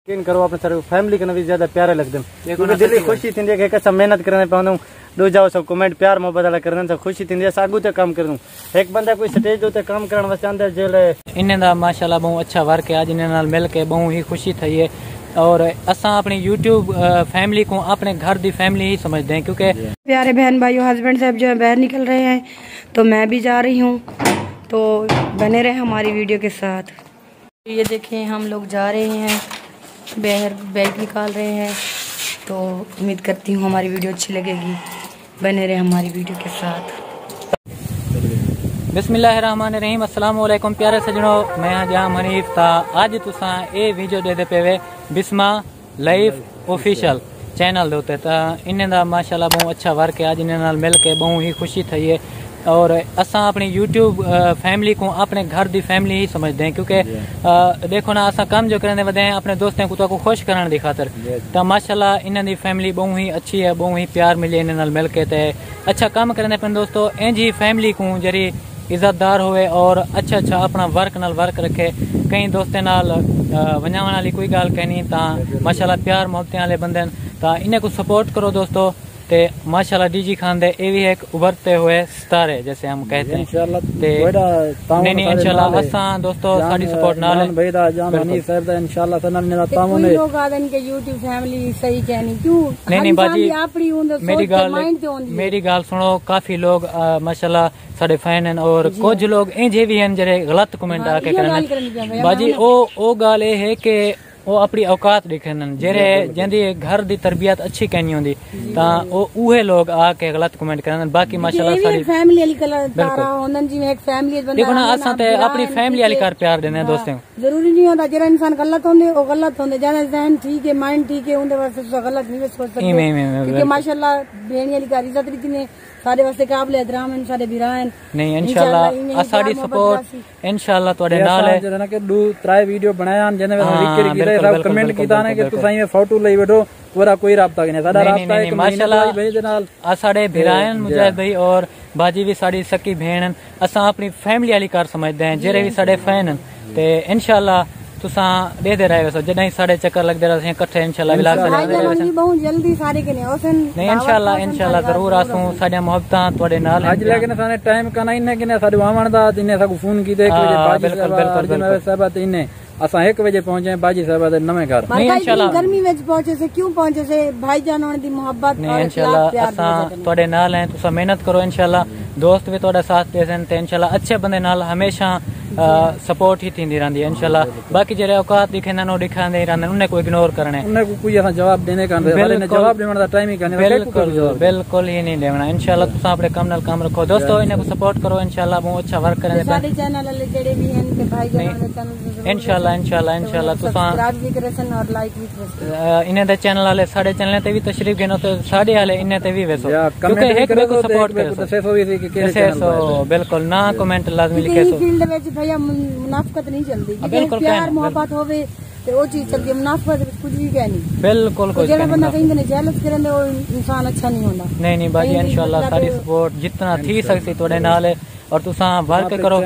यकीन करो अपने सर फैमिली के भी ज्यादा प्यारे लगते हैं क्योंकि दिल खुशी थी कि कैसा मेहनत करने पाऊँ दो जाओ सब कमेंट प्यार मोहब्बत वाला करने से खुशी थी सागू ते काम करूँ एक बंदा कोई स्टेज उत्ते काम करने वास्ते आंदा जेल इन्हें दा माशाल्लाह बहुत अच्छा वर्क है आज इन्हें नाल मिल के बहुत ही खुशी थी है और असा अपनी यूट्यूब फैमिली को अपने घर की फैमिली ही समझते हैं क्योंकि प्यारे बहन भाइयों हस्बैंड साहब जो है बाहर निकल रहे हैं तो मैं भी जा रही हूँ तो बने रहे हमारी वीडियो के साथ। ये देखें हम लोग जा रहे हैं बाहर बैग निकाल रहे हैं तो उम्मीद करती हूँ हमारी वीडियो अच्छी लगेगी बने रहे हमारी वीडियो के साथ। बिस्मिल्लाहिर्रहमानिर्रहीम अस्सलाम वालेकुम प्यारे सजनों मैं जाम हनीफ था अज तुसा ये वीडियो दे पे वे बिस्मा लाइफ ऑफिशियल चैनल दे इन्हें दा माशाल्लाह बहुत अच्छा वर्क है आज इन्हें नाल मिल के बहुत ही खुशी थी है और असा अपनी यूट्यूब फैमिली को अपने घर की फैमिली ही समझते हैं क्योंकि देखो ना असा काम जो करने वधे हैं अपने दोस्तों को खुश कराने की खातर तो माशाल्लाह इन्हों की फैमिली बहुत ही अच्छी है बहुत ही प्यार मिले इन्हें नाल मिल के अच्छा काम करने पे दोस्तों इंज ही फैमिली को जरी इज्जतदार होए और अच्छा अपना वर्क नाल वर्क रखे कई दोस्तों नाल वजावन वाली कोई गाल कहनी ता माशाल्लाह प्यार मोहब्बतें वाले बंदे ता इन्हें को सपोर्ट करो दोस्तों ते माशाल्लाह डीजी खान दे ये भी एक उभरते हुए सितारे जैसे हम कहते हैं नहीं इंशाल्लाह असा दोस्तों साडी सपोर्ट नाल है भाई दा जान हनी साहब दा इंशाल्लाह सनन ने तामो ने लोग आदन के YouTube फैमिली सही कहनी क्यों नहीं बाजी मेरी गाल सुनो काफी लोग माशाल्लाह साडे फैन हैं और कुछ लोग इंजे भी हैं जरे गलत कमेंट आके करन बाजी ओ गाल ये है कि वो अपनी औकात दिखन जेरे जंदी घर दी तरबियत अच्छी कहनी होंदी ता ओ उहे लोग आके गलत कमेंट करन बाकी माशाल्लाह सारी फैमिली वाली कलर तारा होंदन जी एक फैमिली बंदा देखो ना असा ते अपनी फैमिली वाली कार प्यार देने दोस्तों जरूरी नहीं होता जेरा इंसान गलत होंदे ओ गलत होंदे जाने जहन ठीक है माइंड ठीक है उनदे वास्ते गलत नहीं सोच सकते क्योंकि माशाल्लाह बेणी वाली कार इज्जत रीति ने सारे वास्ते काबिल एहतराम हैं सारे वीरान नहीं इंशाल्लाह साडी सपोर्ट इंशाल्लाह तोड़े नाल है जना के दो त्रै वीडियो बनाया जने लिख के सब कमेंट कीता ने कि तुसाई में फोटो लई बैठो पूरा कोई राब्ता नहीं साडा राब्ता है माशाल्लाह भाई दे नाल आ साडे वीरान मुजाहिद भाई और बाजी भी साडी सकी भेण असा अपनी फैमिली वाली कार समझदे हैं जेरे भी साडे फैन ते इंशाल्लाह तुसा दे रहे हो जॾहिं साढ़े चक्कर लगते रहे इकट्ठे इंशाल्लाह विलास बहुत जल्दी सारे के नहीं इंशाल्लाह जरूर आसूं साडियां मोहब्बतां तुहाडे नाल अज लेकिन साने टाइम का नहीं कि साडे आवन दा इन्हें साकू फोन कीते 1 बजे बिल्कुल साहब इन्हें असा 1 बजे पहुंचे बाजी साहब दे नवे घर नहीं इंशाल्लाह गर्मी विच पहुंचे से क्यों पहुंचे से भाईजान होने दी मोहब्बत और इंशाल्लाह असा तुहाडे नाल हैं तुसा मेहनत करो इंशाल्लाह दोस्त भी तुहाडा साथ देसन ते इंशाल्लाह अच्छे बंदे नाल हमेशा सपोर्ट ही थींदी रहंदी है इंशाल्लाह बाकी जेरे औकात दिखना नो दिखांदे रहंदे उन्हें को इग्नोर करने उन्हें को कोई ऐसा जवाब देने का जवाब देने दा टाइम ही करने बिल्कुल ही नहीं देना इंशाल्लाह तुसा अपने काम नाल काम रखो दोस्तों इन्हें को सपोर्ट करो इंशाल्लाह बहुत अच्छा वर्क करने सारे चैनल वाले जेडे भी हैं के भाई जान चैनल इंशाल्लाह तुसा सब्सक्राइब भी करसन और लाइक भी करसन इन्हें दे चैनल वाले साडे चैनल ते भी तशरीफ घेनो तो साडे वाले इन्हें ते भी वेसो क्योंकि एक को सपोर्ट करो बिल्कुल ना कमेंट लाजमी लिखे सो फील्ड में भैया मुनाफिकत नहीं चलती बिल्कुल प्यार मोहब्बत होवे ते वो चीज चलती है मुनाफिकत कुछ भी कह नहीं बिल्कुल कोई जेड़ा बंदा कहीं ने जेलस करने वो इंसान अच्छा नहीं होता नहीं बाजी इंशाल्लाह सारी सपोर्ट जितना थी सकती तोड़े नाल है और तुसा वर्क करो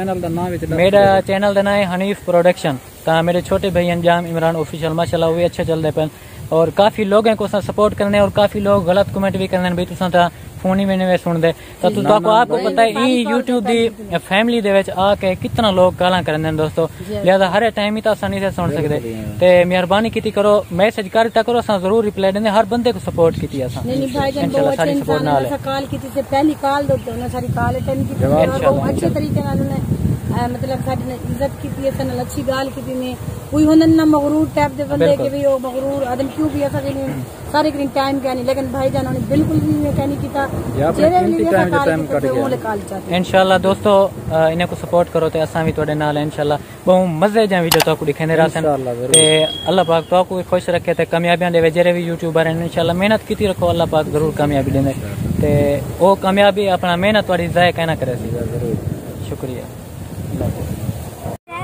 मेरा चैनल दा नाम है हनीफ प्रोडक्शन ता मेरे छोटे भाई अंजाम इमरान ऑफिशियल माशाल्लाह वो भी अच्छे चल रहे और काफी लोग हैं को सपोर्ट करने और काफी लोग गलत कमेंट भी करने भाई तुसा फोन ही मैंने सुनते तो आपको पता है यूट्यूब की फैमिली दे विच आके कितना लोग गालां करते दोस्तों लिहाजा हर टाइम ही तो आसानी से सुन सकते ते मेहरबानी की करो मैसेज करता करो असा जरूर रिप्लाई देंगे हर बंदे को सपोर्ट की इंशाल्लाह सारी सपोर्ट नाल है कॉल की से पहली कॉल दो सारी कॉल अटेंड की और अच्छे तरीके नाल मतलब साडी ने इज्जत की है सन अच्छी गाल की ने कोई होंदन ना मगरूर टाइप दे बंदे के भी ओ मगरूर आदम क्यों भी ऐसा के सारे के टाइम के नहीं लेकिन भाईजान ने बिल्कुल भी कहनी कीता जेरे भी टाइम कट गया इंशाल्लाह दोस्तों इन्हें को सपोर्ट करो ते असा भी तोड़े नाल इंशाल्लाह बहुत मजे जा वीडियो तो दिखाने रहसन ते अल्लाह पाक तो को खुश रखे ते कामयाबियां देवे जेरे भी यूट्यूबर हैं इंशाल्लाह मेहनत कीती रखो अल्लाह पाक जरूर कामयाबी देंगे ते ओ कामयाबी अपना मेहनत वाली जाया कहना करे शुक्रिया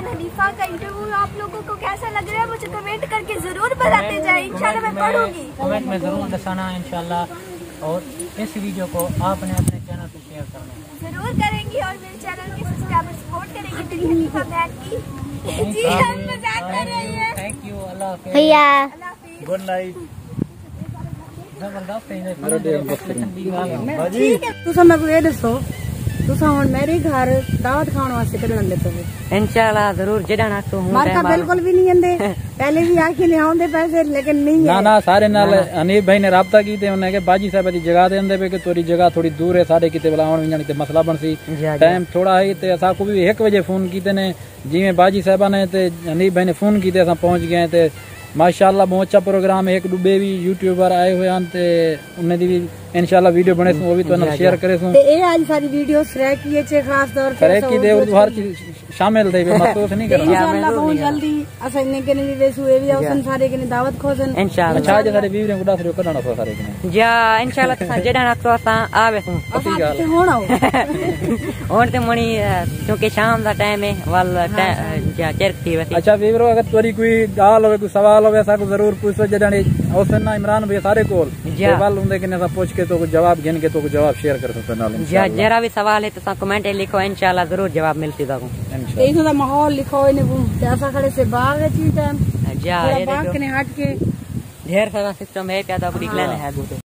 हनीफा का इंटरव्यू आप लोगों को कैसा लग रहा है मुझे कमेंट करके जरूर बताते जाए इंशाल्लाह मैं पढ़ूंगी कमेंट में जरूर दसाना इंशाल्लाह और इस वीडियो को आपने अपने चैनल पे शेयर करना जरूर करेंगी और मेरे चैनल के सब्सक्राइबर सपोर्ट करेंगे मेरी हनीफा बहन की जी हम मजाक कर रहे हैं। थैंक यू, अल्लाह हाफिज़। भैया गुड नाइट। तुसा मैं ये दसो तुसा हुन मेरे घर दावत खाने वास्ते कदों आंदे पे? इंशाल्लाह जरूर जड़ा ना तो हूं मारका बिल्कुल भी नहीं आंदे। पहले भी आके ले आंदे पैसे लेकिन नहीं ना है। ना सारे नाल हनीफ भाई ने राबता कीते उन्हें के बाजी साहब दी जगह दे पे कि तोरी जगह थोड़ी दूर है साडे किते बुलावन विजण ते मसला बनसी टाइम थोड़ा है ते असा को भी 1 बजे फोन कीते ने जिवें बाजी साहब ने ते हनीफ भाई ने फोन कीते असा पहुंच गए ते माशाअल्लाह बहुत अच्छा प्रोग्राम है। एक डुबे भी यूट्यूबर आए हुए हैं ते उन्हें दी भी इंशाल्लाह वीडियो बने सो वो भी तो शेयर करे सो ते ए आज सारी वीडियो श्रेक की छे खास तौर पे करे की दे उर्दू हर चीज शामिल थे महसूस नहीं करना इंशाल्लाह बहुत जल्दी असा ने के भी वेसु ए भी औसन सारे के दावत खोजन इंशाल्लाह। अच्छा जे सारे वीडियो गुडा सरो कढना सो सारे के जा इंशाल्लाह तो जड़ा ना तो असा आवे सू असा होण आओ और ते मणी क्योंकि शाम दा टाइम है वाल जा चरती वसी। अच्छा वीरो अगर तोरी कोई गाल होवे कोई सवाल होवे सा को जरूर पूछो जडणी औसन ना इमरान भाई सारे कोल सवाल हुंदे कि सा पूछ के तो जवाब गिन के तो जवाब शेयर कर सकते नाल जा जरा भी सवाल है तो सा कमेंट लिखो इंशाल्लाह जरूर जवाब मिलती जागो। ए तो माहौल लिखो इने ऐसा खड़े से बाग है चीज टाइम जा ये बाग के हट के ढेर सारा सिस्टम है क्या तो अपनी क्लान है।